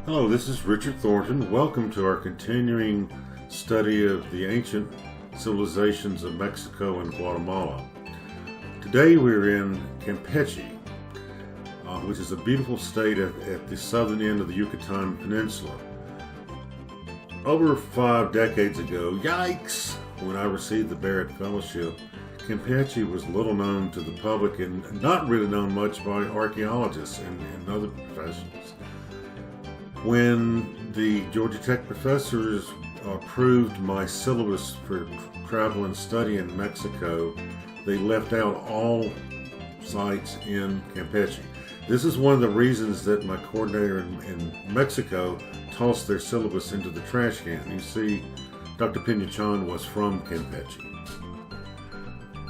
Hello, this is Richard Thornton. Welcome to our continuing study of the ancient civilizations of Mexico and Guatemala. Today we're in Campeche, which is a beautiful state at the southern end of the Yucatan Peninsula. Over 5 decades ago, yikes, when I received the Barrett Fellowship, Campeche was little known to the public and not really known much by archaeologists and other professionals. When the Georgia Tech professors approved my syllabus for travel and study in Mexico, they left out all sites in Campeche. This is one of the reasons that my coordinator in Mexico tossed their syllabus into the trash can. You see, Dr. Pinachan was from Campeche.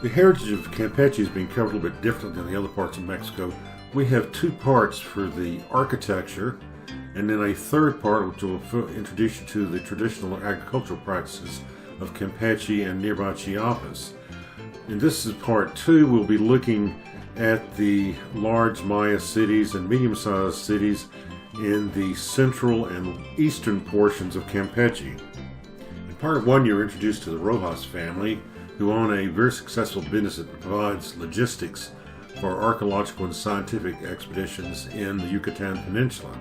The heritage of Campeche has been covered a little bit different than the other parts of Mexico. We have 2 parts for the architecture, and then a third part which will introduce you to the traditional agricultural practices of Campeche and nearby Chiapas. And this is part 2. We'll be looking at the large Maya cities and medium-sized cities in the central and eastern portions of Campeche. In part 1, you're introduced to the Rojas family, who own a very successful business that provides logistics for archaeological and scientific expeditions in the Yucatan Peninsula.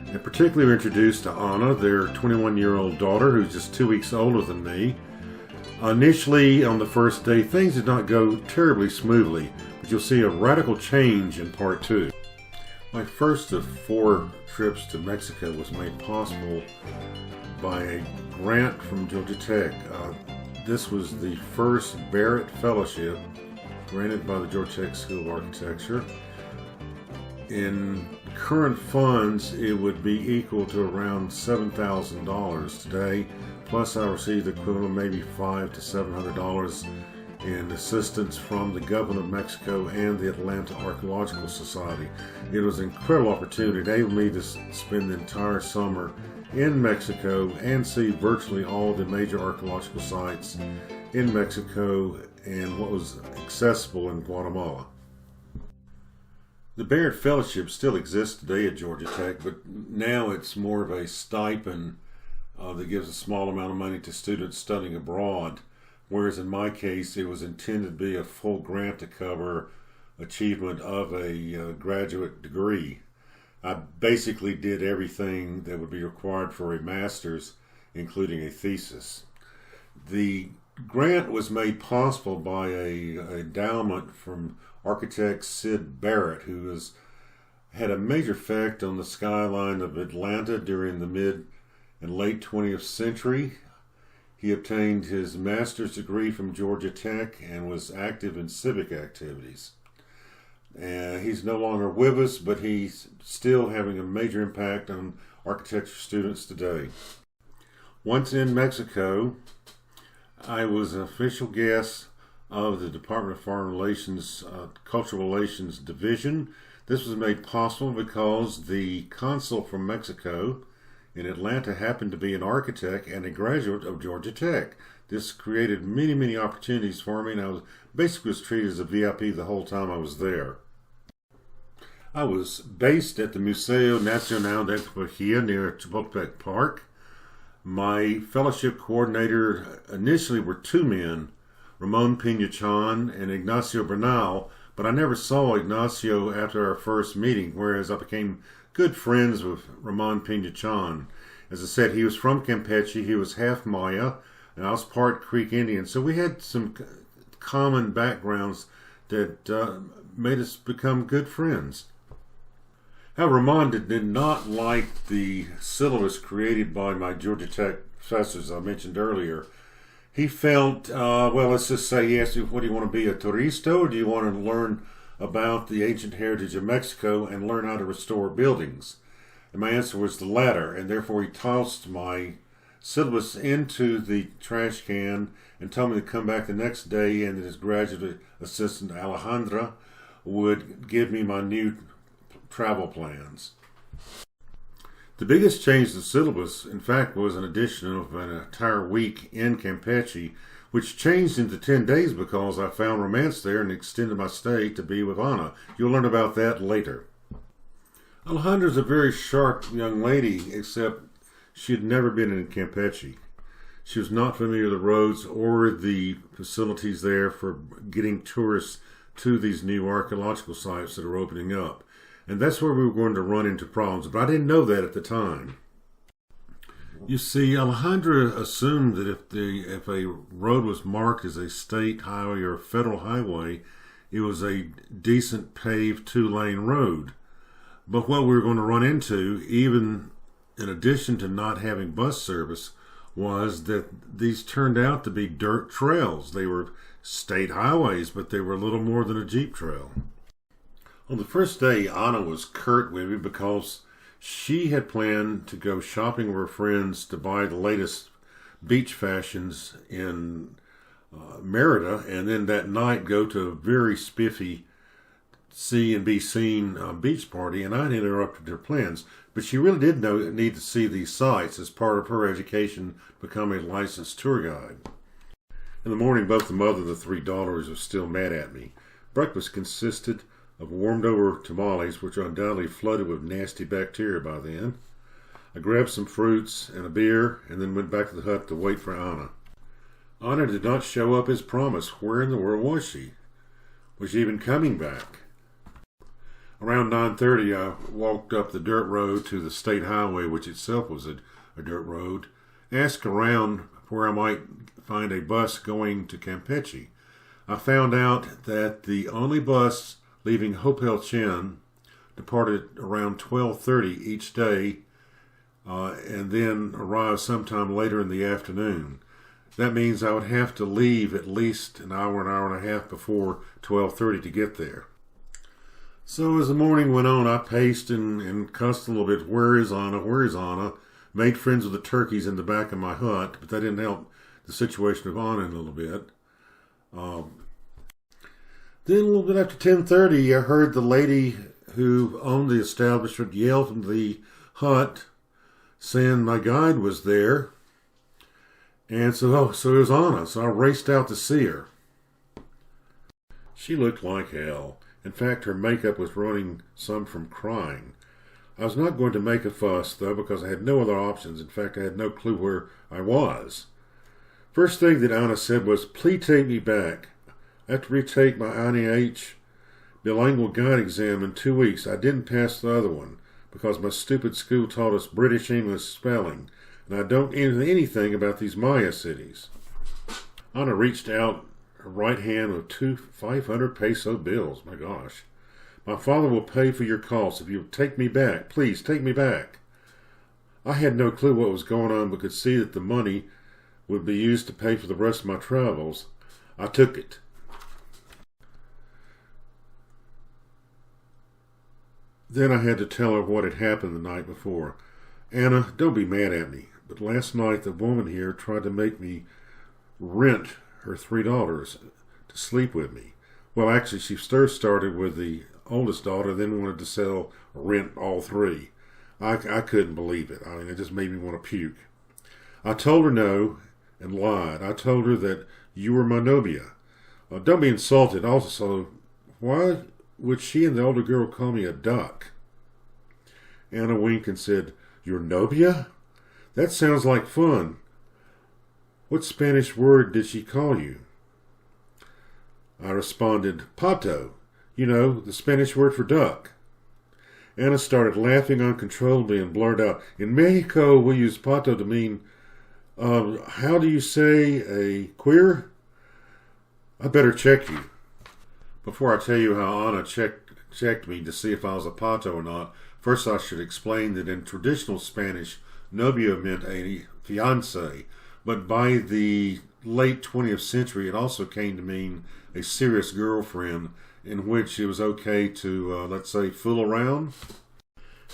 And particularly we're introduced to Ana, their 21-year-old daughter, who's just 2 weeks older than me. Initially, on the first day, things did not go terribly smoothly, but you'll see a radical change in part 2. My first of 4 trips to Mexico was made possible by a grant from Georgia Tech. This was the first Barrett Fellowship granted by the Georgia Tech School of Architecture. In current funds, it would be equal to around $7,000 today, plus I received the equivalent of maybe $500 to $700 in assistance from the government of Mexico and the Atlanta Archaeological Society. It was an incredible opportunity. It enabled me to spend the entire summer in Mexico and see virtually all the major archaeological sites in Mexico and what was accessible in Guatemala. The Barrett Fellowship still exists today at Georgia Tech, but now it's more of a stipend that gives a small amount of money to students studying abroad, whereas in my case it was intended to be a full grant to cover achievement of a graduate degree. I basically did everything that would be required for a master's, including a thesis. The grant was made possible by a endowment from architect Sid Barrett, who had a major effect on the skyline of Atlanta during the mid and late 20th century. He obtained his master's degree from Georgia Tech and was active in civic activities. He's no longer with us, but he's still having a major impact on architecture students today. Once in Mexico, I was an official guest of the Department of Foreign Relations Cultural Relations Division. This was made possible because the consul from Mexico in Atlanta happened to be an architect and a graduate of Georgia Tech. This created many opportunities for me, and I was basically treated as a VIP the whole time I was there. I was based at the Museo Nacional de Antropología near Chapultepec Park. My fellowship coordinator initially were 2 men, Ramon Pinachan and Ignacio Bernal, but I never saw Ignacio after our first meeting, whereas I became good friends with Ramon Pinachan. As I said, he was from Campeche, he was half Maya, and I was part Creek Indian, so we had some common backgrounds that made us become good friends. However, Ramon did not like the syllabus created by my Georgia Tech professors I mentioned earlier. He felt, well, let's just say he asked me, what do you want to be, a turista, or do you want to learn about the ancient heritage of Mexico and learn how to restore buildings? And my answer was the latter, and therefore he tossed my syllabus into the trash can and told me to come back the next day, and that his graduate assistant Alejandra would give me my new travel plans. The biggest change to the syllabus, in fact, was an addition of an entire week in Campeche, which changed into 10 days because I found romance there and extended my stay to be with Ana. You'll learn about that later. Alejandra's a very sharp young lady, except she had never been in Campeche. She was not familiar with the roads or the facilities there for getting tourists to these new archaeological sites that are opening up. And that's where we were going to run into problems, but I didn't know that at the time. You see, Alejandra assumed that if a road was marked as a state highway or a federal highway, it was a decent paved two-lane road. But what we were going to run into, even in addition to not having bus service, was that these turned out to be dirt trails. They were state highways, but they were a little more than a Jeep trail. On the first day, Anna was curt with me because she had planned to go shopping with her friends to buy the latest beach fashions in Merida, and then that night go to a very spiffy see and be seen beach party, and I'd interrupted her plans. But she really did need to see these sites as part of her education to become a licensed tour guide. In the morning, both the mother and the three daughters were still mad at me. Breakfast consisted of warmed-over tamales, which are undoubtedly flooded with nasty bacteria by then. I grabbed some fruits and a beer, and then went back to the hut to wait for Anna. Anna did not show up as promised. Where in the world was she? Was she even coming back? Around 9:30, I walked up the dirt road to the state highway, which itself was a dirt road, asked around where I might find a bus going to Campeche. I found out that the only bus leaving Hopel Chen departed around 12:30 each day and then arrived sometime later in the afternoon. That means I would have to leave at least an hour and a half before 12:30 to get there. So as the morning went on, I paced and cussed a little bit. Where is Anna? Where is Anna? Made friends with the turkeys in the back of my hut, but that didn't help the situation of Anna in a little bit. Then a little bit after 10:30, I heard the lady who owned the establishment yell from the hut saying my guide was there. And so it was Anna, so I raced out to see her. She looked like hell. In fact, her makeup was running some from crying. I was not going to make a fuss, though, because I had no other options. In fact, I had no clue where I was. First thing that Anna said was, "Please take me back. I have to retake my INH bilingual guide exam in 2 weeks. I didn't pass the other one because my stupid school taught us British English spelling, and I don't know anything about these Maya cities." Anna reached out her right hand with 2 500 peso bills. My gosh. "My father will pay for your costs if you'll take me back. Please, take me back." I had no clue what was going on, but could see that the money would be used to pay for the rest of my travels. I took it. Then I had to tell her what had happened the night before. "Anna, don't be mad at me, but last night the woman here tried to make me rent her 3 daughters to sleep with me. Well, actually, she first started with the oldest daughter, then wanted to rent all 3. I couldn't believe it. I mean, it just made me want to puke. I told her no and lied. I told her that you were my novia. Don't be insulted. Also, why would she and the older girl call me a duck?" Anna winked and said, "Your novia? That sounds like fun. What Spanish word did she call you?" I responded, "Pato. You know, the Spanish word for duck." Anna started laughing uncontrollably and blurted out, "In Mexico, we use pato to mean, how do you say, a queer? I better check you." Before I tell you how Anna checked me to see if I was a pato or not, first I should explain that in traditional Spanish, novia meant a fiancé, but by the late 20th century, it also came to mean a serious girlfriend in which it was okay to, let's say, fool around.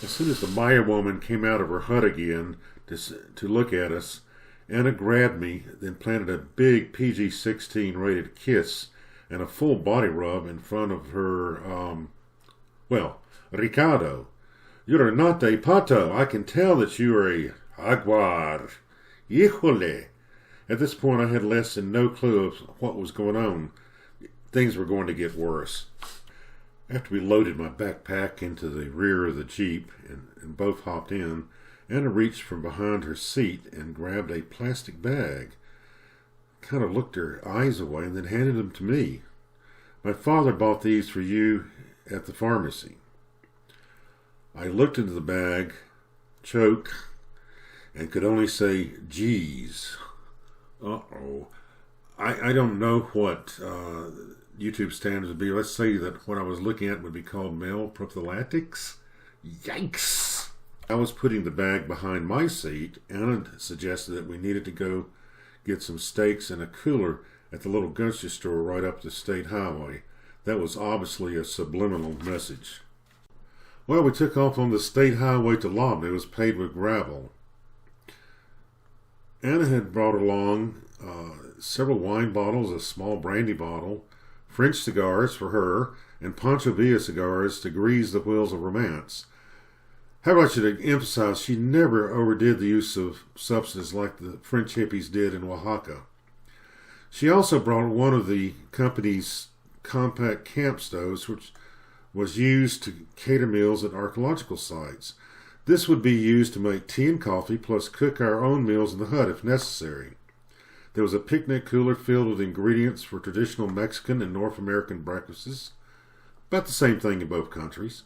As soon as the Maya woman came out of her hut again to look at us, Anna grabbed me, then planted a big PG-16 rated kiss and a full body rub in front of her, "Ricardo, you're not a pato. I can tell that you are a jaguar. Híjole." At this point, I had less than no clue of what was going on. Things were going to get worse. After we loaded my backpack into the rear of the Jeep and both hopped in, Anna reached from behind her seat and grabbed a plastic bag, kind of looked her eyes away, and then handed them to me. "My father bought these for you at the pharmacy." I looked into the bag, choked, and could only say, "Geez." Uh-oh. I don't know what YouTube standards would be. Let's say that what I was looking at would be called male prophylactics. Yikes! I was putting the bag behind my seat. Anna suggested that we needed to go get some steaks and a cooler at the little grocery store right up the state highway. That was obviously a subliminal message. Well, we took off on the state highway to Labna. It was paved with gravel. Anna had brought along several wine bottles, a small brandy bottle, French cigars for her, and Pancho Villa cigars to grease the wheels of romance. However, I should emphasize she never overdid the use of substances like the French hippies did in Oaxaca. She also brought one of the company's compact camp stoves, which was used to cater meals at archaeological sites. This would be used to make tea and coffee, plus cook our own meals in the hut if necessary. There was a picnic cooler filled with ingredients for traditional Mexican and North American breakfasts, about the same thing in both countries.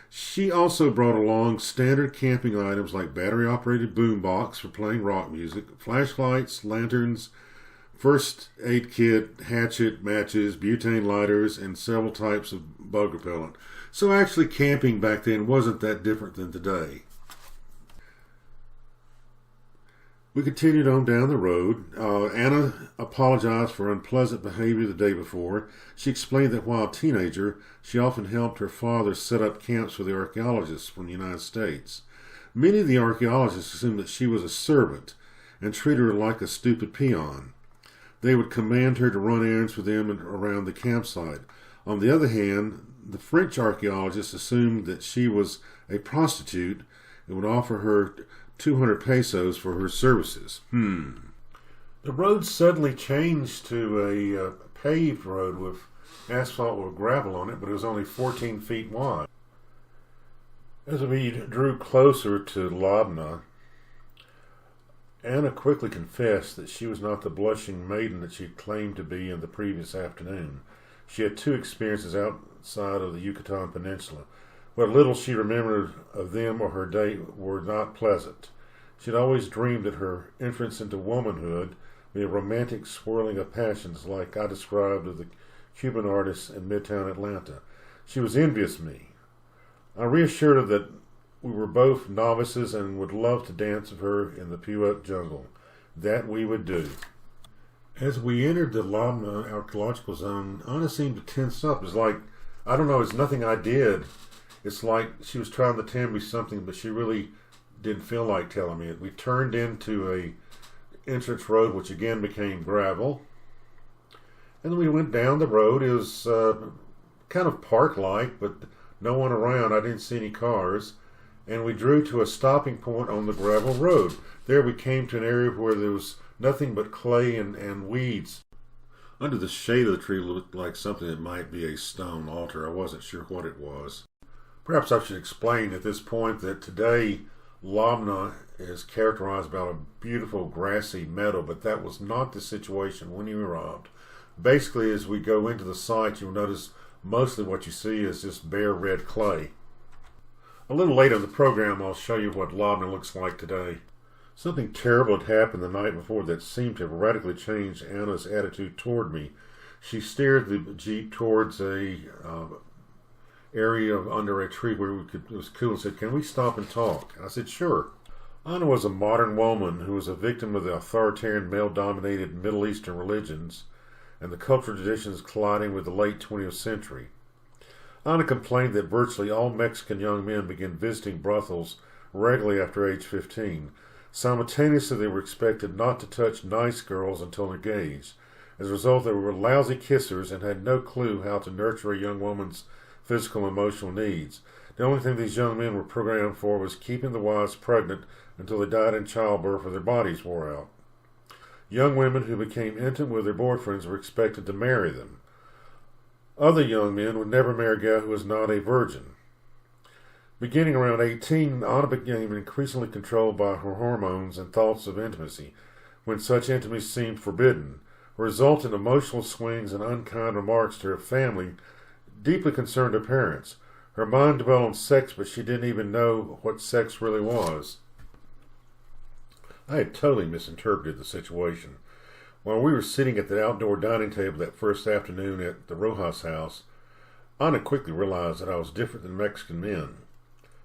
She also brought along standard camping items like battery-operated boombox for playing rock music, flashlights, lanterns, first aid kit, hatchet, matches, butane lighters, and several types of bug repellent. So actually camping back then wasn't that different than today. We continued on down the road. Anna apologized for unpleasant behavior the day before. She explained that while a teenager, she often helped her father set up camps for the archaeologists from the United States. Many of the archaeologists assumed that she was a servant and treated her like a stupid peon. They would command her to run errands for them around the campsite. On the other hand, the French archaeologists assumed that she was a prostitute and would offer her 200 pesos for her services. The road suddenly changed to a paved road with asphalt with gravel on it, but it was only 14 feet wide. As we drew closer to Labna, Anna quickly confessed that she was not the blushing maiden that she had claimed to be in the previous afternoon. She had two experiences outside of the Yucatan Peninsula. What little she remembered of them or her day were not pleasant. She had always dreamed that her entrance into womanhood would be a romantic swirling of passions like I described of the Cuban artists in Midtown Atlanta. She was envious me. I reassured her that we were both novices and would love to dance with her in the Puyallup jungle. That we would do. As we entered the Labna archaeological zone, Anna seemed to tense up. It's like, I don't know, it's nothing I did. It's like she was trying to tell me something, but she really didn't feel like telling me it. We turned into a entrance road, which again became gravel. And then we went down the road. It was kind of park-like, but no one around. I didn't see any cars. And we drew to a stopping point on the gravel road. There we came to an area where there was nothing but clay and weeds. Under the shade of the tree looked like something that might be a stone altar. I wasn't sure what it was. Perhaps I should explain at this point that today Labna is characterized by a beautiful grassy meadow, but that was not the situation when you arrived. Basically, as we go into the site, you'll notice mostly what you see is just bare red clay. A little later in the program, I'll show you what Labna looks like today. Something terrible had happened the night before that seemed to have radically changed Anna's attitude toward me. She steered the Jeep towards a area under a tree where it was cool and said, "Can we stop and talk?" I said, "Sure." Anna was a modern woman who was a victim of the authoritarian male-dominated Middle Eastern religions and the cultural traditions colliding with the late 20th century. Anna complained that virtually all Mexican young men began visiting brothels regularly after age 15. Simultaneously, they were expected not to touch nice girls until engaged. As a result, they were lousy kissers and had no clue how to nurture a young woman's physical and emotional needs. The only thing these young men were programmed for was keeping the wives pregnant until they died in childbirth or their bodies wore out. Young women who became intimate with their boyfriends were expected to marry them. Other young men would never marry a guy who was not a virgin. Beginning around 18, Anna became increasingly controlled by her hormones and thoughts of intimacy, when such intimacy seemed forbidden, or resulted in emotional swings and unkind remarks to her family, deeply concerned her parents. Her mind dwelt on sex, but she didn't even know what sex really was. I had totally misinterpreted the situation. While we were sitting at the outdoor dining table that first afternoon at the Rojas house, Anna quickly realized that I was different than Mexican men,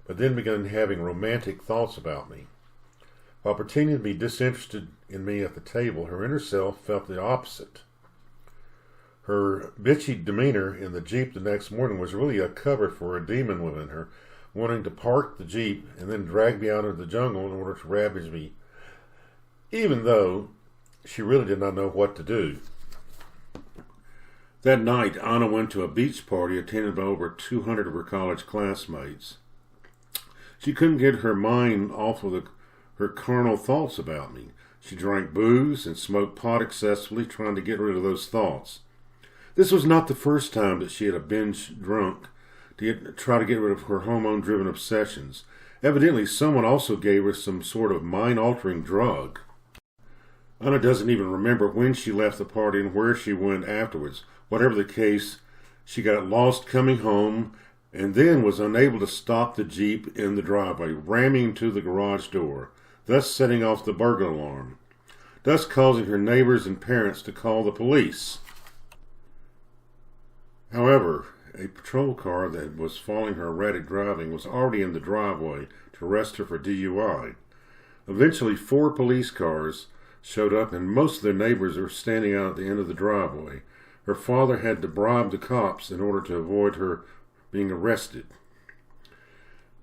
but then began having romantic thoughts about me. While pretending to be disinterested in me at the table, her inner self felt the opposite. Her bitchy demeanor in the Jeep the next morning was really a cover for a demon within her, wanting to park the Jeep and then drag me out into the jungle in order to ravage me, even though she really did not know what to do. That night, Anna went to a beach party attended by over 200 of her college classmates. She couldn't get her mind off of her carnal thoughts about me. She drank booze and smoked pot excessively, trying to get rid of those thoughts. This was not the first time that she had a binge drunk to try to get rid of her hormone-driven obsessions. Evidently, someone also gave her some sort of mind-altering drug. Anna doesn't even remember when she left the party and where she went afterwards. Whatever the case, she got lost coming home and then was unable to stop the Jeep in the driveway, ramming into the garage door, thus setting off the burglar alarm, thus causing her neighbors and parents to call the police. However, a patrol car that was following her erratic driving was already in the driveway to arrest her for DUI. Eventually, 4 police cars showed up and most of their neighbors were standing out at the end of the driveway. Her father had to bribe the cops in order to avoid her being arrested.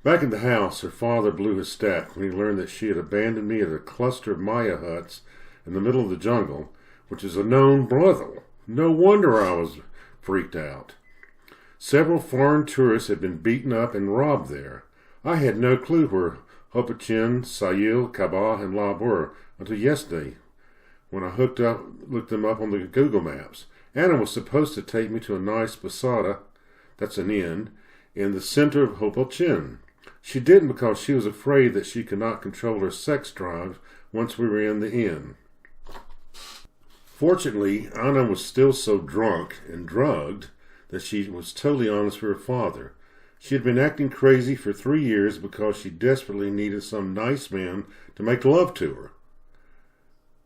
Back in the house, her father blew his stack when he learned that she had abandoned me at a cluster of Maya huts in the middle of the jungle, which is a known brothel. No wonder I was freaked out. Several foreign tourists had been beaten up and robbed there. I had no clue where Hopachin, Sayil, Kabah, and Labna until yesterday, when I looked them up on the Google Maps. Anna was supposed to take me to a nice posada, that's an inn, in the center of Hopachin. She didn't because she was afraid that she could not control her sex drive once we were in the inn. Fortunately, Anna was still so drunk and drugged that she was totally honest with her father. She had been acting crazy for 3 years because she desperately needed some nice man to make love to her.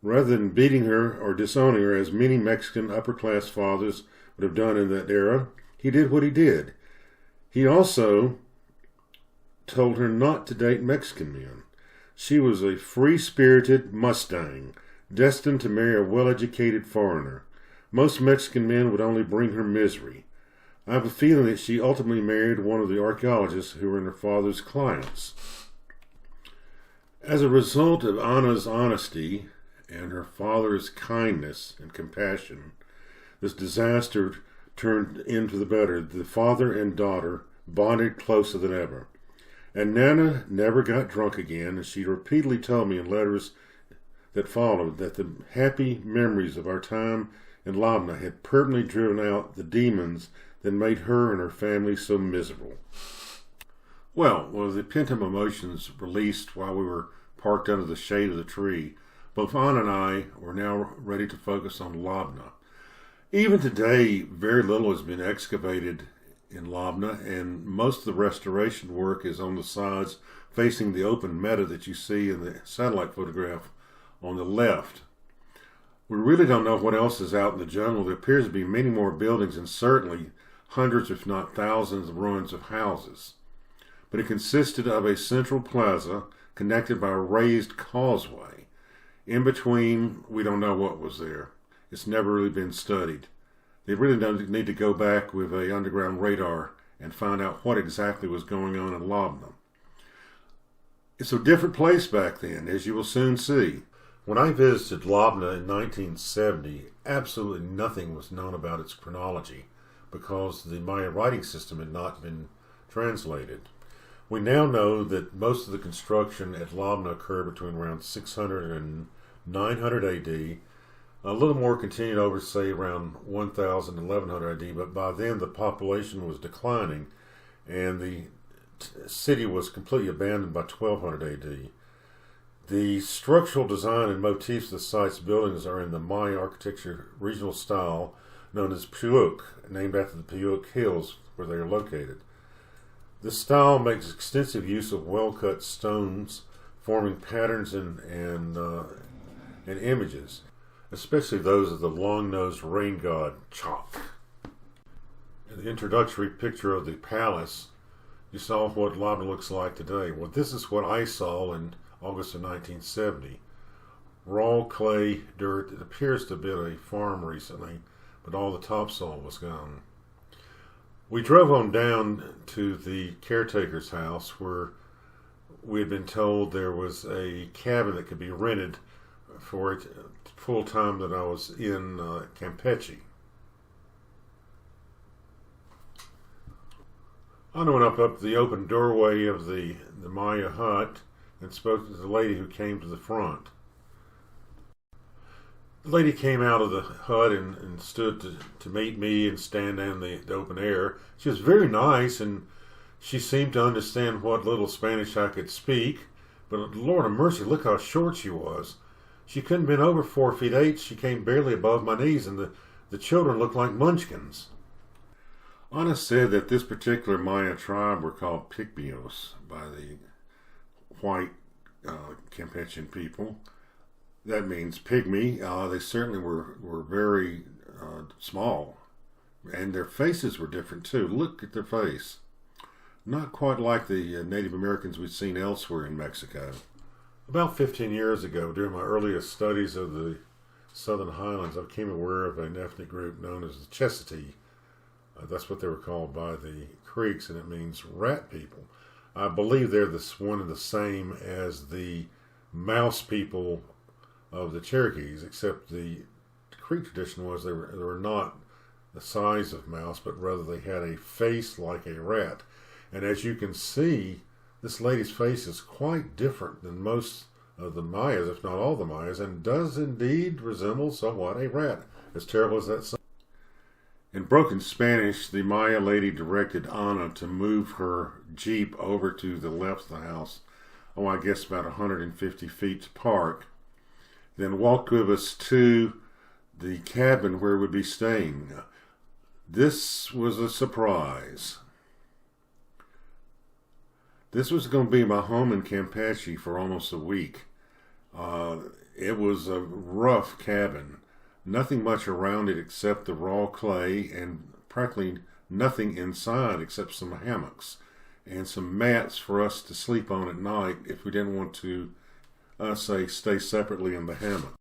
Rather than beating her or disowning her as many Mexican upper-class fathers would have done in that era, he did what he did. He also told her not to date Mexican men. She was a free-spirited Mustang, destined to marry a well-educated foreigner. Most Mexican men would only bring her misery. I have a feeling that she ultimately married one of the archaeologists who were her father's clients. As a result of Anna's honesty and her father's kindness and compassion, this disaster turned into the better. The father and daughter bonded closer than ever. And Nana never got drunk again, and she repeatedly told me in letters that followed that the happy memories of our time in Labna had permanently driven out the demons that made her and her family so miserable. Well, the pent-up emotions released while we were parked under the shade of the tree, both Anna and I were now ready to focus on Labna. Even today, very little has been excavated in Labna, and most of the restoration work is on the sides facing the open meadow that you see in the satellite photograph on the left. We really don't know what else is out in the jungle. There appears to be many more buildings and certainly hundreds, if not thousands, of ruins of houses. But it consisted of a central plaza connected by a raised causeway. In between, we don't know what was there. It's never really been studied. They really don't need to go back with an underground radar and find out what exactly was going on in Labna. It's a different place back then, as you will soon see. When I visited Labna in 1970, absolutely nothing was known about its chronology because the Maya writing system had not been translated. We now know that most of the construction at Labna occurred between around 600 and 900 AD, A little more continued over, say, around 1000, 1100 AD, but by then the population was declining and the city was completely abandoned by 1200 AD. The structural design and motifs of the site's buildings are in the Maya architecture regional style known as Puyuk, named after the Puyuk Hills where they are located. This style makes extensive use of well-cut stones, forming patterns and images, especially those of the long-nosed rain god Chak. In the introductory picture of the palace, you saw what Labna looks like today. Well, this is what I saw in August of 1970. Raw clay dirt. It appears to have been a farm recently, but all the topsoil was gone. We drove on down to the caretaker's house where we had been told there was a cabin that could be rented for it full time that I was in Campeche. I went up the open doorway of the Maya hut and spoke to the lady who came to the front. The lady came out of the hut and stood to meet me and stand in the open air. She was very nice, and she seemed to understand what little Spanish I could speak, but Lord of mercy, look how short she was. She couldn't have been over 4 feet 8. She came barely above my knees, and the children looked like munchkins. Anna said that this particular Maya tribe were called Pygmios by the white Campechean people. That means pygmy. They certainly were very small, and their faces were different too. Look at their face. Not quite like the Native Americans we've seen elsewhere in Mexico. About 15 years ago, during my earliest studies of the Southern Highlands, I became aware of an ethnic group known as the Chesitee. That's what they were called by the Creeks, and it means rat people. I believe they're one and the same as the mouse people of the Cherokees, except the Creek tradition was they were not the size of mouse, but rather they had a face like a rat. And as you can see, this lady's face is quite different than most of the Mayas, if not all the Mayas, and does indeed resemble somewhat a rat, as terrible as that sounds. In broken Spanish, the Maya lady directed Anna to move her Jeep over to the left of the house, I guess about 150 feet to park, then walked with us to the cabin where we'd be staying. This was a surprise. This was going to be my home in Campeche for almost a week. It was a rough cabin. Nothing much around it except the raw clay, and practically nothing inside except some hammocks and some mats for us to sleep on at night if we didn't want to, stay separately in the hammock.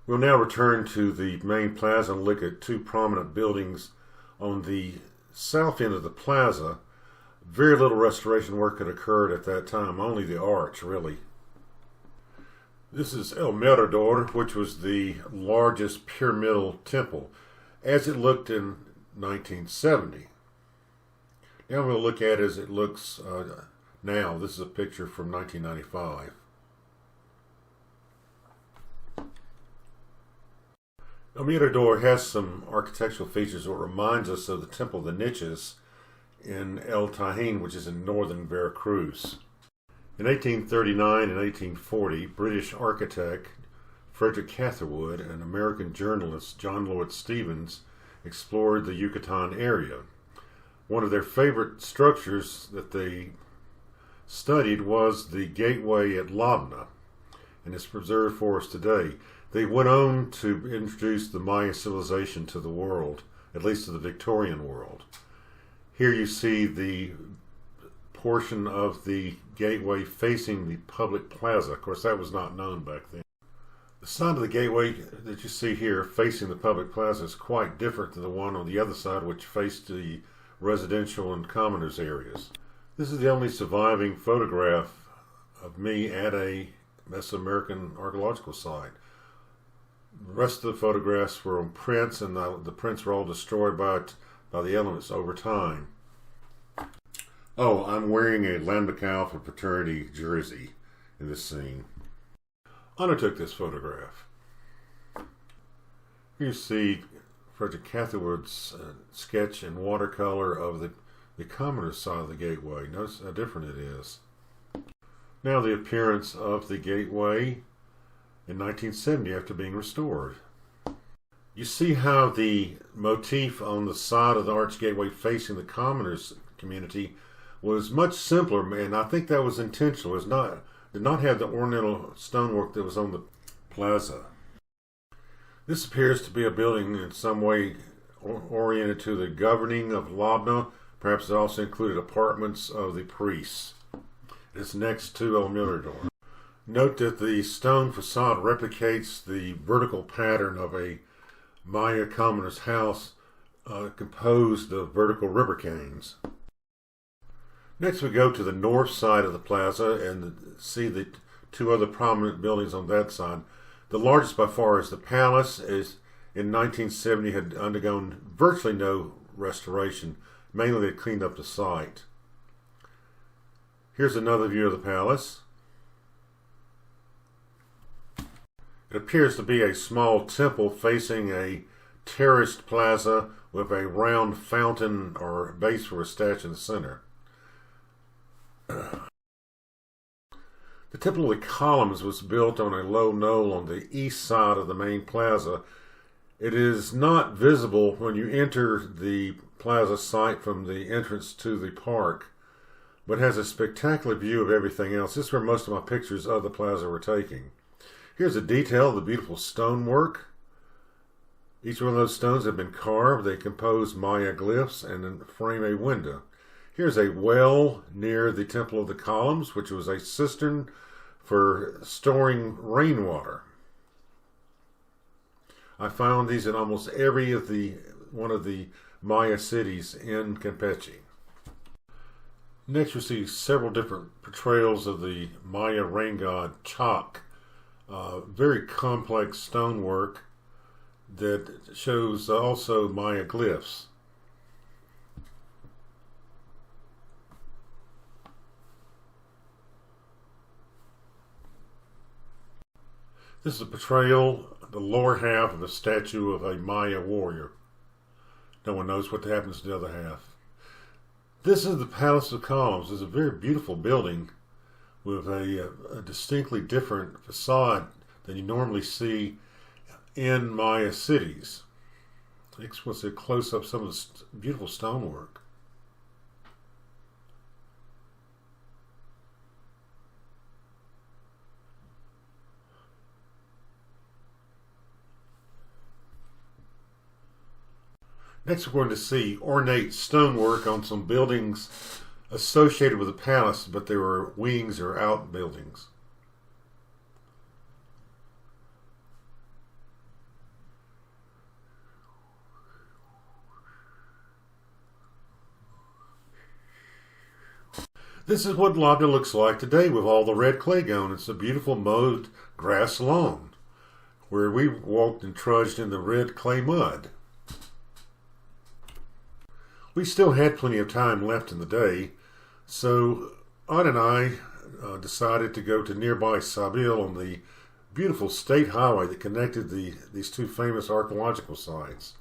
We'll now return to the main plaza and look at two prominent buildings on the south end of the plaza. Very little restoration work had occurred at that time, only the arch, really. This is El Mirador, which was the largest pyramidal temple, as it looked in 1970. Now I'm going to look at it as it looks now. This is a picture from 1995. El Mirador has some architectural features that reminds us of the Temple of the Niches in El Tajín, which is in northern Veracruz. In 1839 and 1840, British architect Frederick Catherwood and American journalist John Lloyd Stephens explored the Yucatan area. One of their favorite structures that they studied was the gateway at Labna, and it's preserved for us today. They went on to introduce the Maya civilization to the world, at least to the Victorian world. Here you see the portion of the gateway facing the public plaza. Of course, that was not known back then. The side of the gateway that you see here facing the public plaza is quite different than the one on the other side, which faced the residential and commoners areas. This is the only surviving photograph of me at a Mesoamerican archaeological site. The rest of the photographs were on prints, and the prints were all destroyed by the elements over time. Oh, I'm wearing a Lambda Chi Alpha fraternity jersey in this scene. Anna took this photograph. You see Frederick Catherwood's sketch in watercolor of the commoner's side of the gateway. Notice how different it is. Now the appearance of the gateway in 1970 after being restored. You see how the motif on the side of the arch gateway facing the commoners community was much simpler, and I think that was intentional. Did not have the ornamental stonework that was on the plaza. This appears to be a building in some way oriented to the governing of Labna. Perhaps it also included apartments of the priests. It's next to El Mirador. Note that the stone facade replicates the vertical pattern of a Maya commoner's house composed of vertical river canes. Next we go to the north side of the plaza and see the two other prominent buildings on that side. The largest by far is the palace. In 1970 had undergone virtually no restoration. Mainly they cleaned up the site. Here's another view of the palace. It appears to be a small temple facing a terraced plaza with a round fountain or base for a statue in the center. The Temple of the Columns was built on a low knoll on the east side of the main plaza. It is not visible when you enter the plaza site from the entrance to the park, but has a spectacular view of everything else. This is where most of my pictures of the plaza were taken. Here's a detail of the beautiful stonework. Each one of those stones have been carved. They compose Maya glyphs and then frame a window. Here's a well near the Temple of the Columns, which was a cistern for storing rainwater. I found these in almost every one of the Maya cities in Campeche. Next, you'll see several different portrayals of the Maya rain god Chak. Very complex stonework that shows also Maya glyphs. This is a portrayal, the lower half of a statue of a Maya warrior. No one knows what happens to the other half. This is the Palace of Columns. It's a very beautiful building with a distinctly different facade than you normally see in Maya cities. Let's see a close-up some of the beautiful stonework. Next we're going to see ornate stonework on some buildings associated with the palace, but they were wings or outbuildings. This is what Labna looks like today with all the red clay gone. It's a beautiful mowed grass lawn where we walked and trudged in the red clay mud. We still had plenty of time left in the day, so Aunt and I decided to go to nearby Sayil on the beautiful state highway that connected these two famous archaeological sites.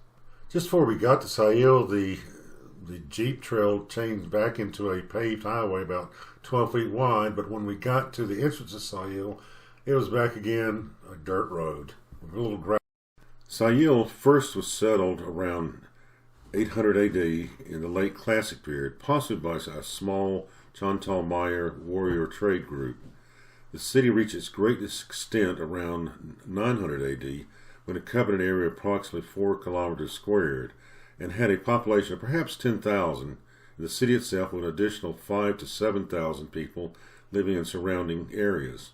Just before we got to Sayil, the Jeep trail changed back into a paved highway about 12 feet wide, but when we got to the entrance of Sayil, it was back again a dirt road with a little grass. Sayil first was settled around 800 AD in the late Classic period, possibly by a small Chantal Maya warrior trade group. The city reached its greatest extent around 900 AD when it covered an area approximately 4 kilometers squared and had a population of perhaps 10,000. The city itself with an additional 5,000 to 7,000 people living in surrounding areas.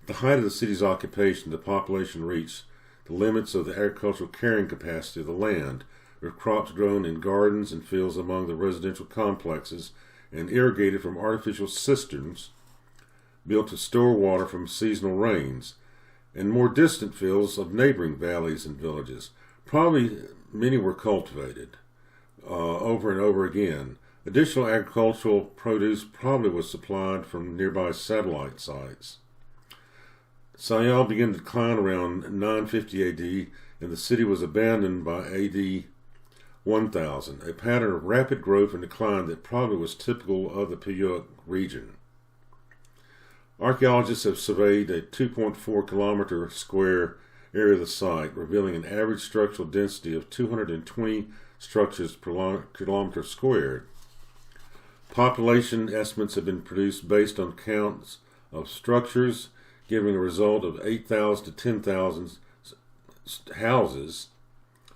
At the height of the city's occupation, the population reached the limits of the agricultural carrying capacity of the land, with crops grown in gardens and fields among the residential complexes and irrigated from artificial cisterns built to store water from seasonal rains, and more distant fields of neighboring valleys and villages. Probably many were cultivated over and over again. Additional agricultural produce probably was supplied from nearby satellite sites. Sayil began to decline around 950 AD, and the city was abandoned by AD 1000, a pattern of rapid growth and decline that probably was typical of the Puyuk region. Archaeologists have surveyed a 2.4 kilometer square area of the site, revealing an average structural density of 220 structures per kilometer squared. Population estimates have been produced based on counts of structures, giving a result of 8,000 to 10,000 houses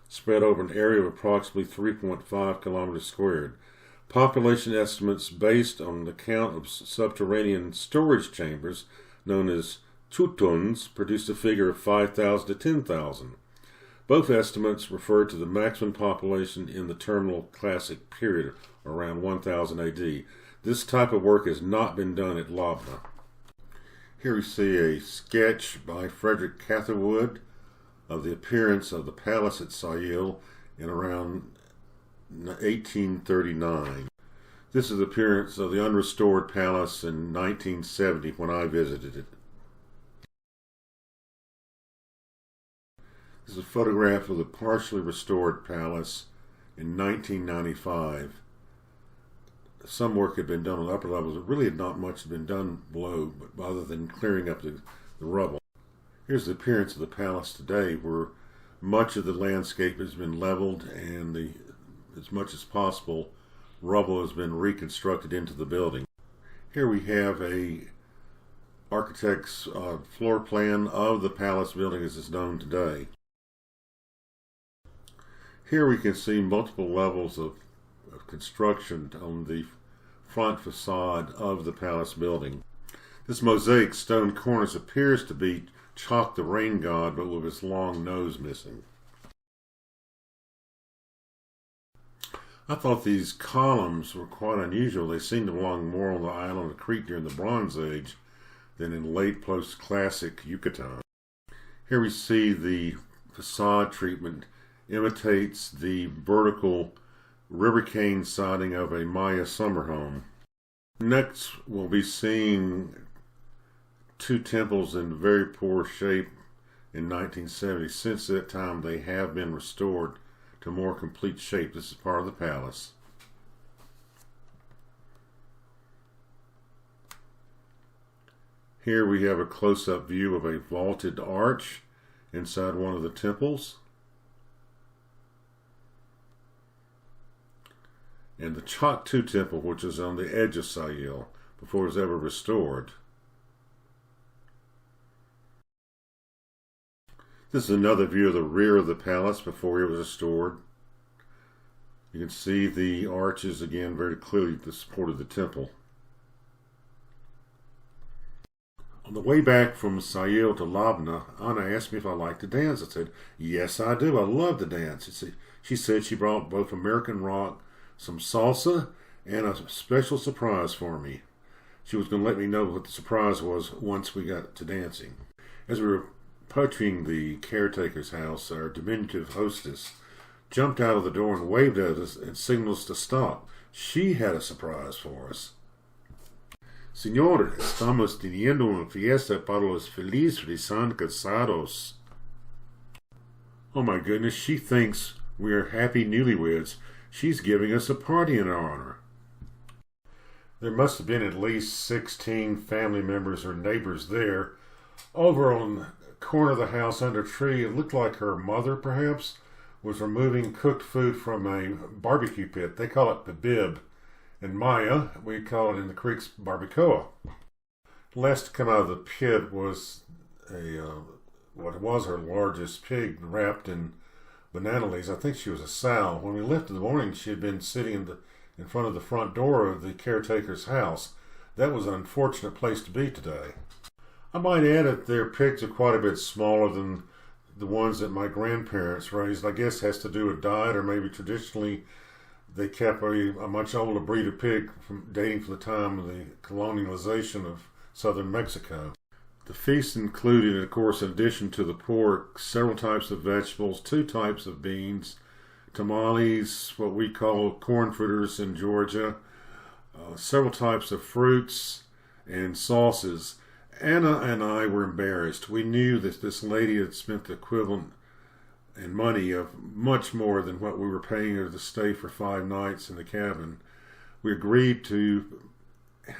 spread over an area of approximately 3.5 kilometers squared. Population estimates based on the count of subterranean storage chambers, known as chutons, produced a figure of 5,000 to 10,000. Both estimates refer to the maximum population in the terminal classic period, around 1000 AD. This type of work has not been done at Labna. Here we see a sketch by Frederick Catherwood of the appearance of the palace at Sayil in around 1839. This is the appearance of the unrestored palace in 1970 when I visited it. This is a photograph of the partially restored palace in 1995. Some work had been done on the upper levels, but really not much had been done below, but other than clearing up the rubble. Here's the appearance of the palace today, where much of the landscape has been leveled and as much as possible, rubble has been reconstructed into the building. Here we have a architect's floor plan of the palace building as it's known today. Here we can see multiple levels of construction on the front facade of the palace building. This mosaic stone cornice appears to be Chalk the rain god, but with his long nose missing. I thought these columns were quite unusual. They seemed to belong more on the island of Crete during the Bronze Age than in late post-classic Yucatan. Here we see the facade treatment imitates the vertical river cane siding of a Maya summer home. Next, we'll be seeing two temples in very poor shape in 1970. Since that time, they have been restored to more complete shape. This is part of the palace. Here we have a close-up view of a vaulted arch inside one of the temples. And the Chaktu temple, which is on the edge of Sayil before it was ever restored. This is another view of the rear of the palace before it was restored. You can see the arches again very clearly that supported the temple. On the way back from Sayil to Labna, Anna asked me if I liked to dance. I said, yes, I do. I love to dance. She said she brought both American rock, some salsa, and a special surprise for me. She was going to let me know what the surprise was once we got to dancing. As we were approaching the caretaker's house, our diminutive hostess jumped out of the door and waved at us and signaled us to stop. She had a surprise for us. Señor, estamos teniendo una fiesta para los feliz recién casados. Oh my goodness, she thinks we are happy newlyweds. She's giving us a party in our honor. There must have been at least 16 family members or neighbors there. Over on the corner of the house under a tree, it looked like her mother, perhaps, was removing cooked food from a barbecue pit. They call it the bib. In Maya, we call it in the creeks barbacoa. Last to come out of the pit was what was her largest pig wrapped in banana leaves. I think she was a sow. When we left in the morning, she had been sitting in front of the front door of the caretaker's house. That was an unfortunate place to be today. I might add that their pigs are quite a bit smaller than the ones that my grandparents raised. I guess has to do with diet, or maybe traditionally they kept a much older breed of pig dating from the time of the colonialization of southern Mexico. The feast included, of course, in addition to the pork, several types of vegetables, 2 types of beans, tamales, what we call corn fritters in Georgia, several types of fruits, and sauces. Anna and I were embarrassed. We knew that this lady had spent the equivalent in money of much more than what we were paying her to stay for 5 nights in the cabin. We agreed to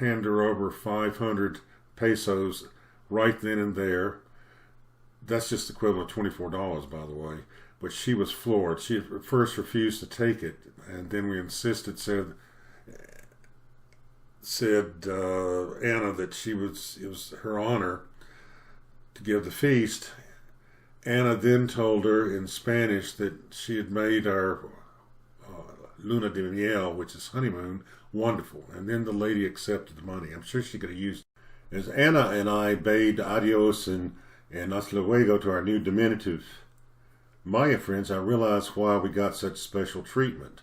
hand her over 500 pesos right then and there. That's just equivalent to $24, by the way. But she was floored. She at first refused to take it, and then we insisted, said Anna that it was her honor to give the feast. Anna then told her in Spanish that she had made our luna de miel, which is honeymoon, wonderful. And then the lady accepted the money. I'm sure she could have used it. As Anna and I bade adios and hasta luego to our new diminutive Maya friends, I realized why we got such special treatment.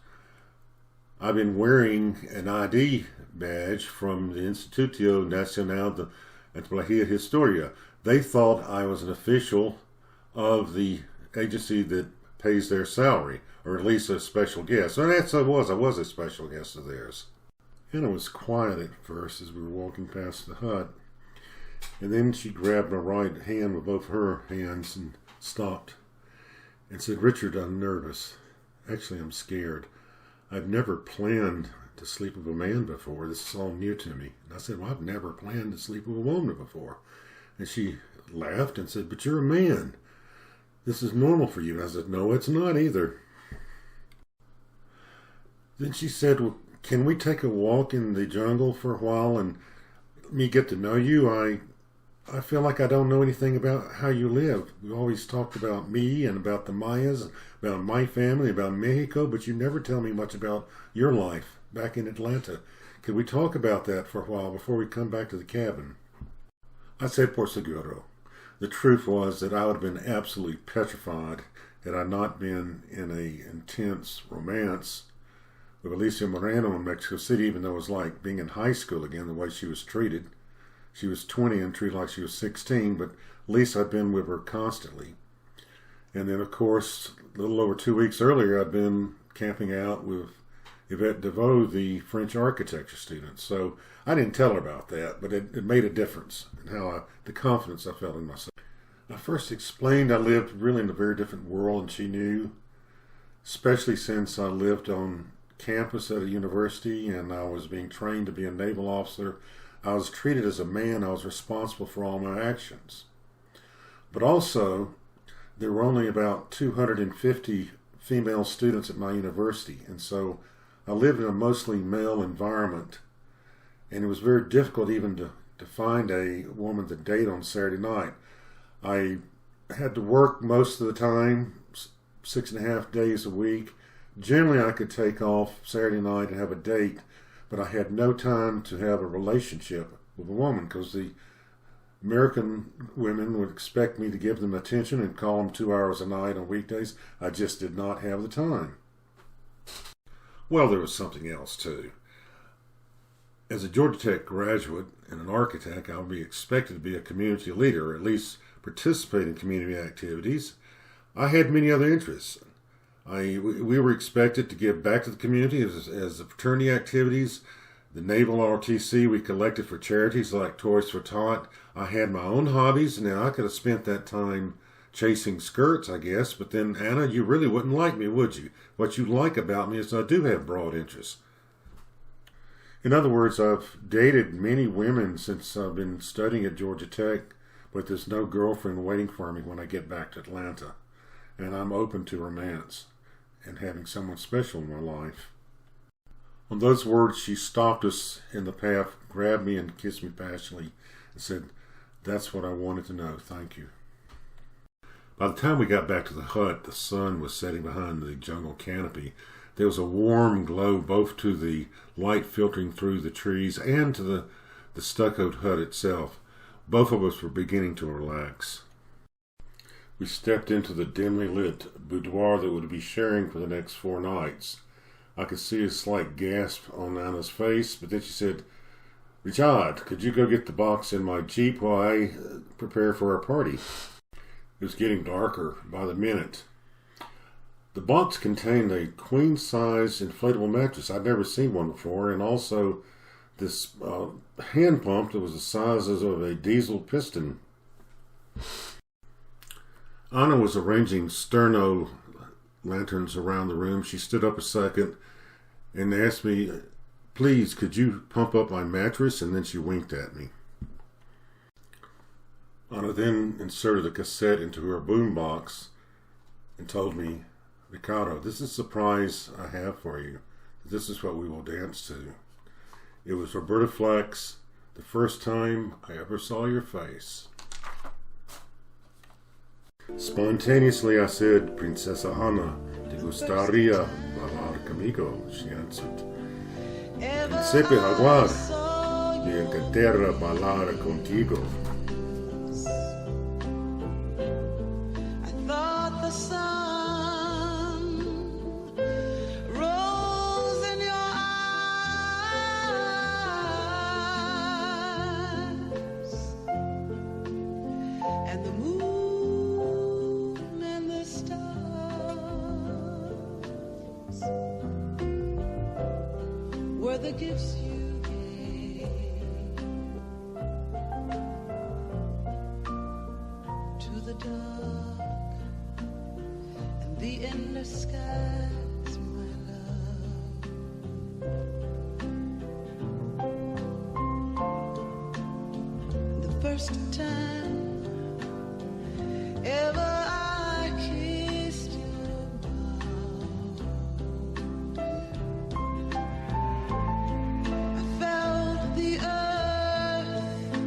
I've been wearing an ID badge from the Instituto Nacional de Antropología Historia. They thought I was an official of the agency that pays their salary, or at least a special guest. And that's I was a special guest of theirs. Anna was quiet at first as we were walking past the hut, and then she grabbed my right hand with both her hands and stopped and said, "Richard, I'm nervous. Actually, I'm scared. I've never planned to sleep with a man before. This is all new to me." And I said, "Well, I've never planned to sleep with a woman before." And she laughed and said, "But you're a man. This is normal for you." And I said, "No, it's not either." Then she said, "Well, can we take a walk in the jungle for a while and let me get to know you? I feel like I don't know anything about how you live. We always talked about me and about the Mayas, about my family, about Mexico, but you never tell me much about your life back in Atlanta. Could we talk about that for a while before we come back to the cabin?" I said, "Por seguro." The truth was that I would have been absolutely petrified had I not been in an intense romance with Alicia Moreno in Mexico City, even though it was like being in high school again, the way she was treated. She was 20 and treated like she was 16, but at least I'd been with her constantly. And then, of course, a little over 2 weeks earlier, I'd been camping out with Yvette DeVoe, the French architecture student. So I didn't tell her about that, but it made a difference in the confidence I felt in myself. I first explained I lived really in a very different world, and she knew, especially since I lived on campus at a university and I was being trained to be a naval officer. I was treated as a man. I was responsible for all my actions. But also, there were only about 250 female students at my university, and so I lived in a mostly male environment, and it was very difficult even to find a woman to date on Saturday night. I had to work most of the time, 6.5 days a week. Generally, I could take off Saturday night and have a date, but I had no time to have a relationship with a woman because the American women would expect me to give them attention and call them 2 hours a night on weekdays. I just did not have the time. Well, there was something else too. As a Georgia Tech graduate and an architect, I would be expected to be a community leader, or at least participate in community activities. I had many other interests. We were expected to give back to the community as the fraternity activities, the Naval ROTC we collected for charities like Toys for Tot. I had my own hobbies, and I could have spent that time chasing skirts, I guess. But then, Anna, you really wouldn't like me, would you? What you like about me is I do have broad interests. In other words, I've dated many women since I've been studying at Georgia Tech, but there's no girlfriend waiting for me when I get back to Atlanta. And I'm open to romance and having someone special in my life. On those words, she stopped us in the path, grabbed me and kissed me passionately, and said, "That's what I wanted to know. Thank you." By the time we got back to the hut, the sun was setting behind the jungle canopy. There was a warm glow both to the light filtering through the trees and to the stuccoed hut itself. Both of us were beginning to relax. We stepped into the dimly lit boudoir that would be sharing for the next 4 nights. I could see a slight gasp on Anna's face, but then she said, "Richard, could you go get the box in my Jeep while I prepare for our party?" It was getting darker by the minute. The box contained a queen-size inflatable mattress. I'd never seen one before, and also this hand pump that was the size of a diesel piston. Anna was arranging sterno lanterns around the room. She stood up a second and asked me, "Please, could you pump up my mattress?" And then she winked at me. Anna then inserted a cassette into her boombox and told me, "Ricardo, this is a surprise I have for you. This is what we will dance to." It was Roberta Flack's "The First Time I Ever Saw Your Face." Spontaneously I said, "Princesa Ana, ¿te gustaría bailar conmigo?" She answered. "Príncipe Jaguar, me encantaría bailar contigo." The gifts you gave to the dark and the endless skies, my love. The first time ever I kissed your mouth, the earth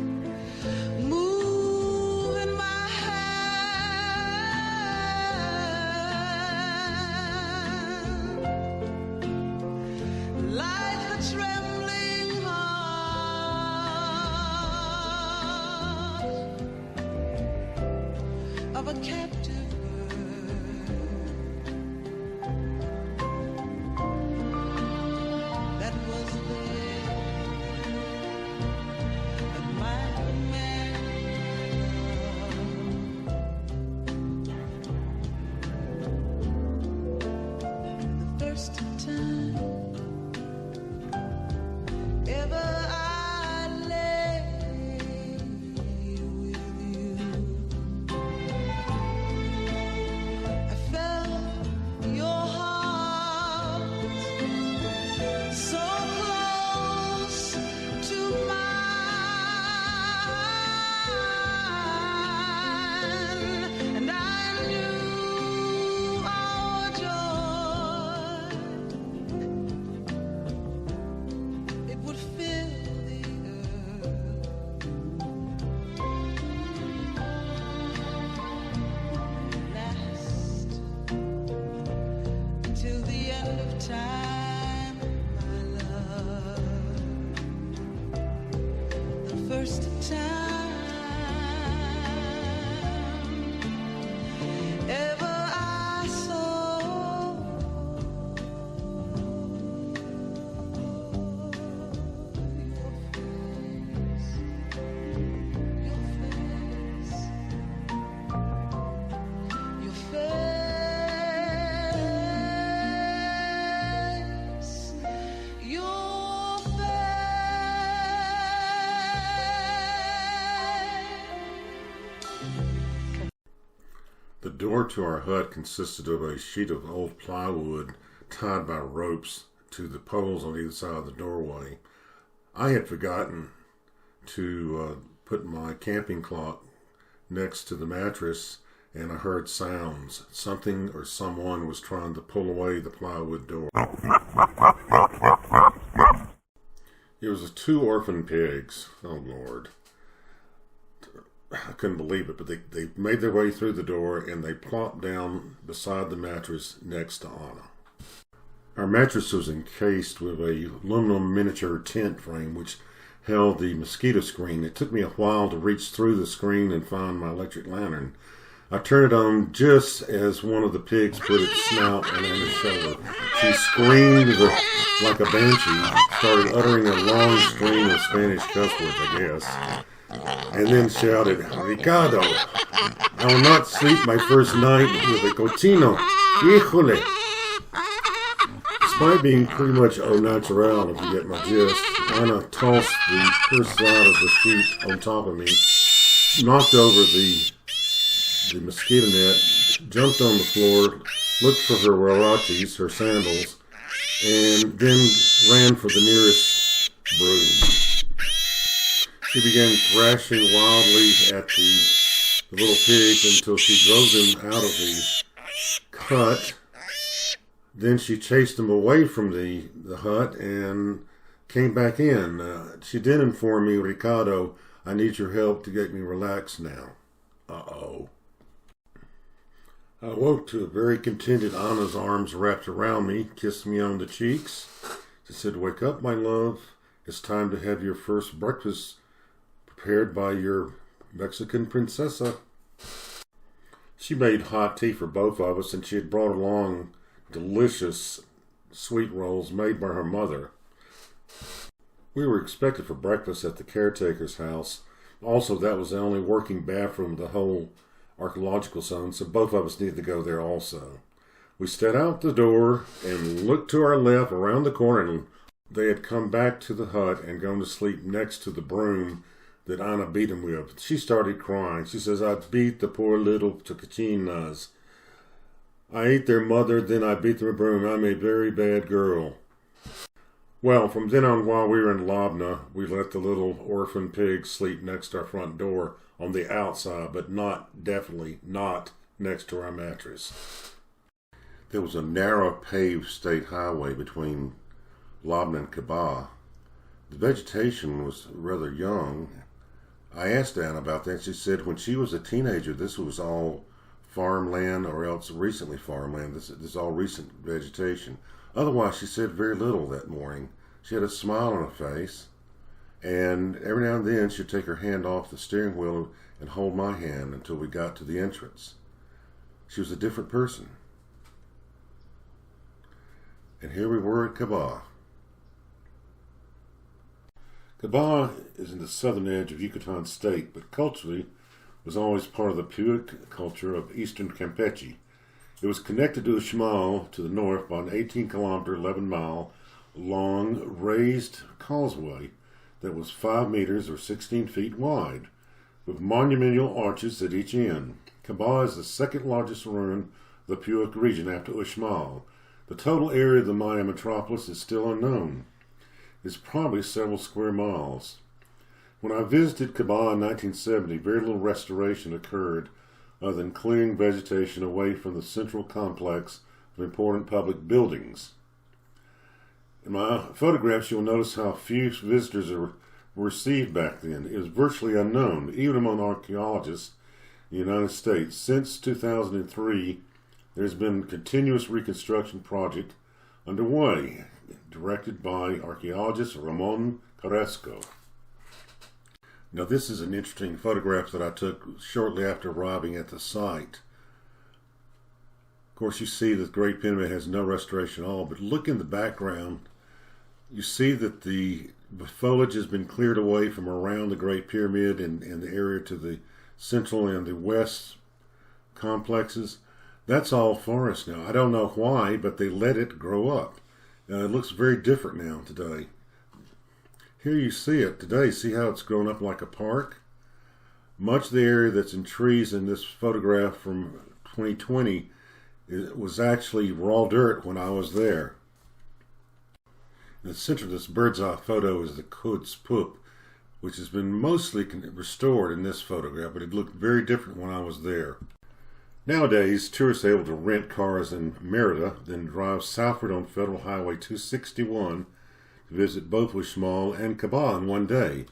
move in my hand, like the trembling heart of a captive bird that was there. Time, my love, the first time ever I saw your face. The door to our hut consisted of a sheet of old plywood tied by ropes to the poles on either side of the doorway. I had forgotten to put my camping clock next to the mattress, and I heard sounds. Something or someone was trying to pull away the plywood door. It was 2 orphan pigs. Oh, Lord. I couldn't believe it, but they made their way through the door and they plopped down beside the mattress next to Anna. Our mattress was encased with a aluminum miniature tent frame which held the mosquito screen. It took me a while to reach through the screen and find my electric lantern. I turned it on just as one of the pigs put its snout on Anna's shoulder. She screamed like a banshee, started uttering a long string of Spanish cuss words, I guess, and then shouted, "Ricardo, I will not sleep my first night with a cochino. Híjole." Despite being pretty much au naturel, if you get my gist, Anna tossed the first side of the sheet on top of me, knocked over the mosquito net, jumped on the floor, looked for her huaraches, her sandals, and then ran for the nearest broom. She began thrashing wildly at the little pigs until she drove them out of the hut. Then she chased them away from the hut and came back in. She did inform me, Ricardo, I need your help to get me relaxed now. Uh-oh. I woke to a very contented Anna's arms wrapped around me, kissed me on the cheeks. She said, wake up, my love. It's time to have your first breakfast prepared by your Mexican princesa. She made hot tea for both of us, and she had brought along delicious sweet rolls made by her mother. We were expected for breakfast at the caretaker's house. Also, that was the only working bathroom in the whole archaeological zone, so both of us needed to go there also. We stepped out the door and looked to our left around the corner, and they had come back to the hut and gone to sleep next to the broom that Anna beat them with. She started crying. She says, I beat the poor little Tocachinas. I ate their mother, then I beat their broom. I'm a very bad girl. Well, from then on, while we were in Labna, we let the little orphan pigs sleep next to our front door on the outside, but definitely not next to our mattress. There was a narrow paved state highway between Labna and Kabah. The vegetation was rather young. I asked Anna about that. She said when she was a teenager, this was all farmland, or else recently farmland. This is all recent vegetation. Otherwise, she said very little that morning. She had a smile on her face, and every now and then she'd take her hand off the steering wheel and hold my hand until we got to the entrance. She was a different person. And here we were at Kabah. Kabah is in the southern edge of Yucatan state, but culturally was always part of the Puyuk culture of eastern Campeche. It was connected to Uxmal to the north by an 18-kilometer, 11-mile long raised causeway that was 5 meters or 16 feet wide, with monumental arches at each end. Kabah is the second largest ruin of the Puyuk region after Uxmal. The total area of the Maya metropolis is still unknown. It's probably several square miles. When I visited Kabah in 1970, very little restoration occurred other than clearing vegetation away from the central complex of important public buildings. In my photographs, you'll notice how few visitors were received back then. It was virtually unknown, even among archaeologists in the United States. Since 2003, there's been a continuous reconstruction project underway, directed by archaeologist Ramon Carrasco. Now, this is an interesting photograph that I took shortly after arriving at the site. Of course, you see that the Great Pyramid has no restoration at all, but look in the background. You see that the foliage has been cleared away from around the Great Pyramid and the area to the central and the west complexes. That's all forest now. I don't know why, but they let it grow up. Now, it looks very different now today. Here you see it today. See how it's grown up like a park? Much of the area that's in trees in this photograph from 2020 was actually raw dirt when I was there. In the center of this bird's eye photo is the Quds Poop, which has been mostly restored in this photograph, but it looked very different when I was there. Nowadays, tourists are able to rent cars in Merida, then drive southward on Federal Highway 261 to visit both Uxmal and Kabah in one day.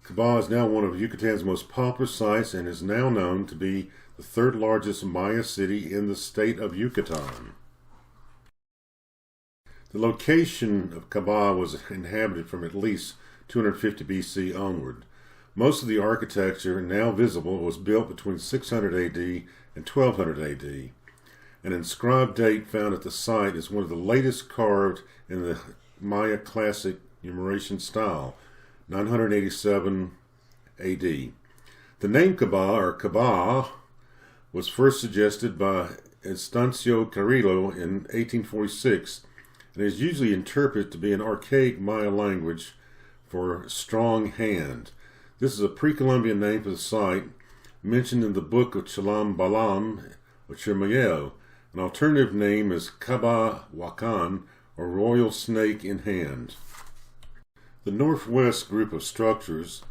Kabah is now one of Yucatan's most popular sites and is now known to be the third largest Maya city in the state of Yucatan. The location of Kabah was inhabited from at least 250 BC onward. Most of the architecture now visible was built between 600 AD and 1200 AD. An inscribed date found at the site is one of the latest carved in the Maya classic numeration style, 987 AD. The name Kabah, or Kabah, was first suggested by Estacio Carrillo in 1846 and is usually interpreted to be an archaic Maya language for strong hand. This is a pre-Columbian name for the site mentioned in the book of Chilam Balam or Chimayeo. An alternative name is Kabah Wakan, or royal snake in hand. The northwest group of structures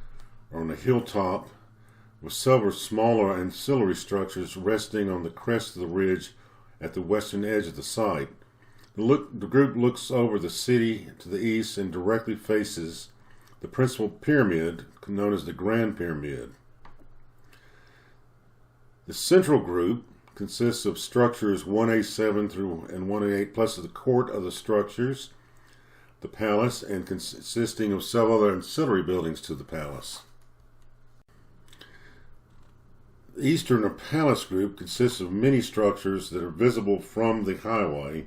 are on a hilltop with several smaller ancillary structures resting on the crest of the ridge at the western edge of the site. The group looks over the city to the east and directly faces the principal pyramid, known as the Grand Pyramid. The central group consists of structures 1A7 through and 1A8, plus the court of the structures, the palace, and consisting of several other ancillary buildings to the palace. The eastern or palace group consists of many structures that are visible from the highway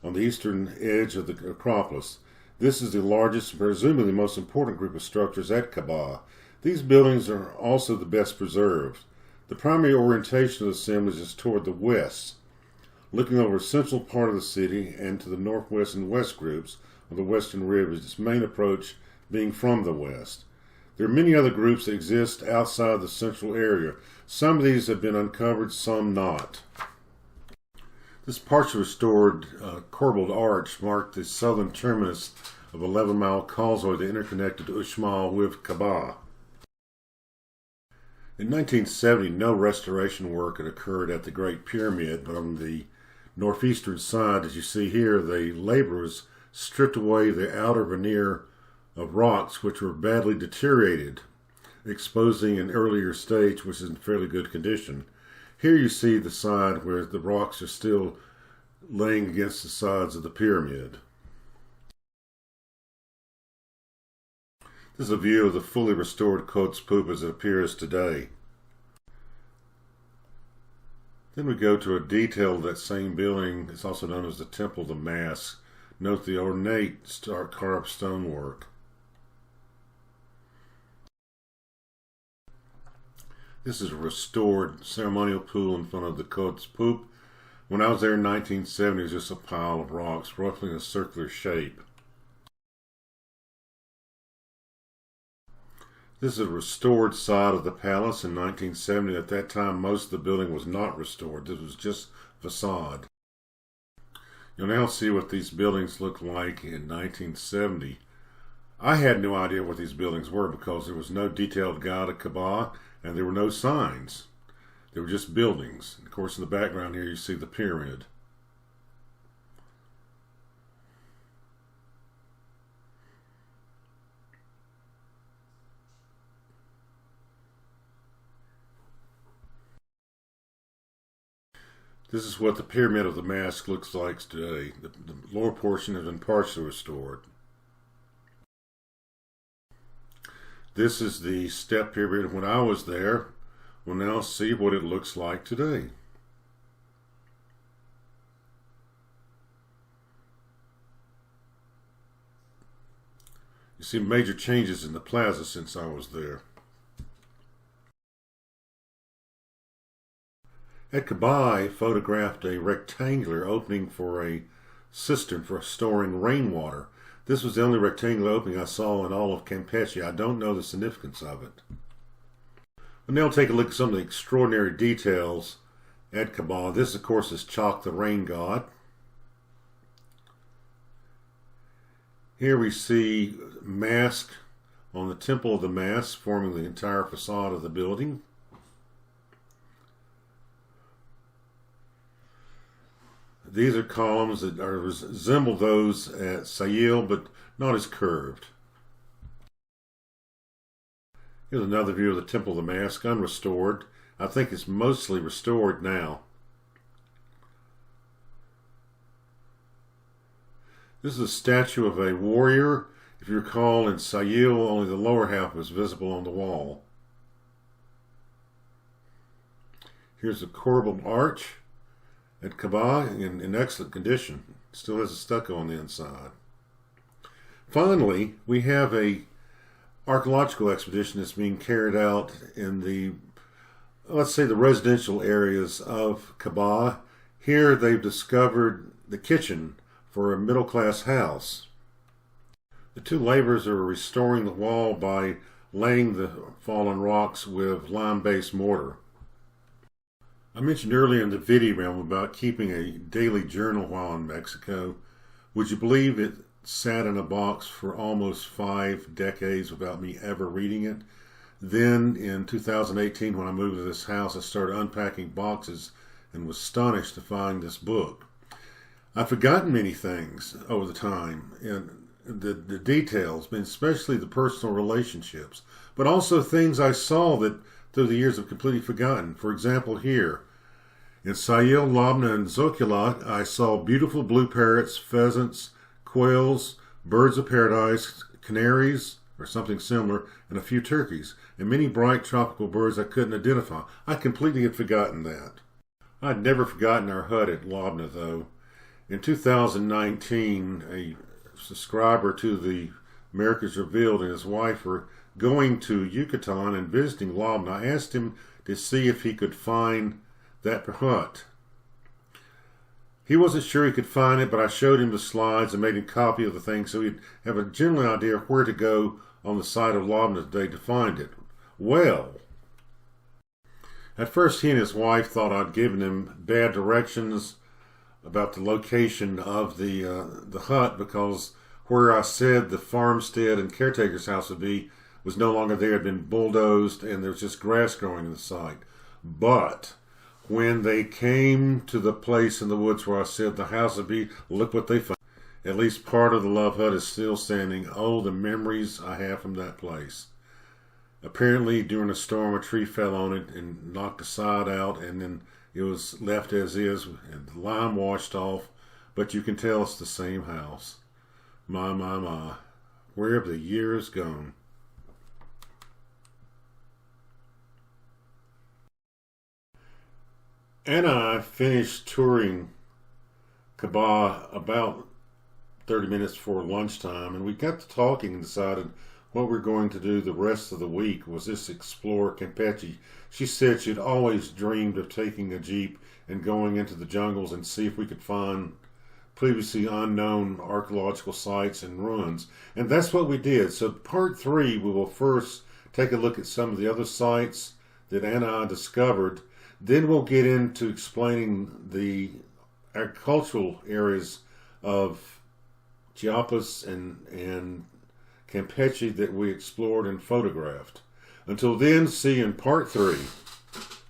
on the eastern edge of the Acropolis. This is the largest and presumably the most important group of structures at Kabah. These buildings are also the best preserved. The primary orientation of the assemblage is toward the west, looking over a central part of the city and to the northwest and west groups of the western rim, its main approach being from the west. There are many other groups that exist outside the central area. Some of these have been uncovered, some not. This partially restored corbelled arch marked the southern terminus of a 11-mile causeway that interconnected Uxmal with Kabah. In 1970, no restoration work had occurred at the Great Pyramid, but on the northeastern side, as you see here, the laborers stripped away the outer veneer of rocks which were badly deteriorated, exposing an earlier stage which is in fairly good condition. Here you see the side where the rocks are still laying against the sides of the pyramid. This is a view of the fully restored Quotes Poop as it appears today. Then we go to a detail of that same building. It's also known as the Temple of the Mask. Note the ornate carved stonework. This is a restored ceremonial pool in front of the Quotes Poop. When I was there in 1970, it was just a pile of rocks, roughly in a circular shape. This is a restored side of the palace in 1970. At that time, most of the building was not restored. This was just facade. You'll now see what these buildings looked like in 1970. I had no idea what these buildings were because there was no detailed guide to Kabah and there were no signs. They were just buildings. Of course, in the background here you see the pyramid. This is what the Pyramid of the Mask looks like today. The lower portion has been partially restored. This is the step pyramid when I was there. We'll now see what it looks like today. You see major changes in the plaza since I was there. At Kabah, I photographed a rectangular opening for a cistern for storing rainwater. This was the only rectangular opening I saw in all of Campeche. I don't know the significance of it. But now take a look at some of the extraordinary details at Kabah. This, of course, is Chak, the rain god. Here we see mask on the Temple of the Mask forming the entire facade of the building. These are columns that resemble those at Sayil, but not as curved. Here's another view of the Temple of the Mask, unrestored. I think it's mostly restored now. This is a statue of a warrior. If you recall, in Sayil, only the lower half was visible on the wall. Here's a corbelled arch at Kabah in excellent condition. Still has a stucco on the inside. Finally, we have a archaeological expedition that's being carried out in the, let's say, the residential areas of Kabah. Here they've discovered the kitchen for a middle-class house. The two laborers are restoring the wall by laying the fallen rocks with lime-based mortar. I mentioned earlier in the video about keeping a daily journal while in Mexico. Would you believe it sat in a box for almost 5 decades without me ever reading it? Then in 2018, when I moved to this house, I started unpacking boxes and was astonished to find this book. I've forgotten many things over the time, and the details, but especially the personal relationships, but also things I saw that through the years have completely forgotten. For example, here in Sayil, Labna, and Zokilat, I saw beautiful blue parrots, pheasants, quails, birds of paradise, canaries, or something similar, and a few turkeys, and many bright tropical birds I couldn't identify. I completely had forgotten that. I'd never forgotten our hut at Labna, though. In 2019, a subscriber to the Americas Revealed and his wife were going to Yucatan and visiting Labna. I asked him to see if he could find that hut. He wasn't sure he could find it, but I showed him the slides and made him a copy of the thing so he'd have a general idea of where to go on the site of Labna today to find it. Well, at first he and his wife thought I'd given him bad directions about the location of the hut, because where I said the farmstead and caretaker's house would be was no longer there. It had been bulldozed and there was just grass growing in the site. But when they came to the place in the woods where I said the house would be, look what they found. At least part of the love hut is still standing. Oh, the memories I have from that place. Apparently during a storm a tree fell on it and knocked the side out, and then it was left as is and the lime washed off, but you can tell it's the same house. My. Where have the years gone? And I finished touring Kabah about 30 minutes before lunchtime, and we got to talking and decided what we're going to do the rest of the week was just explore Campeche. She said she'd always dreamed of taking a jeep and going into the jungles and see if we could find previously unknown archaeological sites and ruins. And that's what we did. So part 3, we will first take a look at some of the other sites that Anna and I discovered. Then we'll get into explaining the agricultural areas of Chiapas and Campeche that we explored and photographed. Until then, see you in part 3.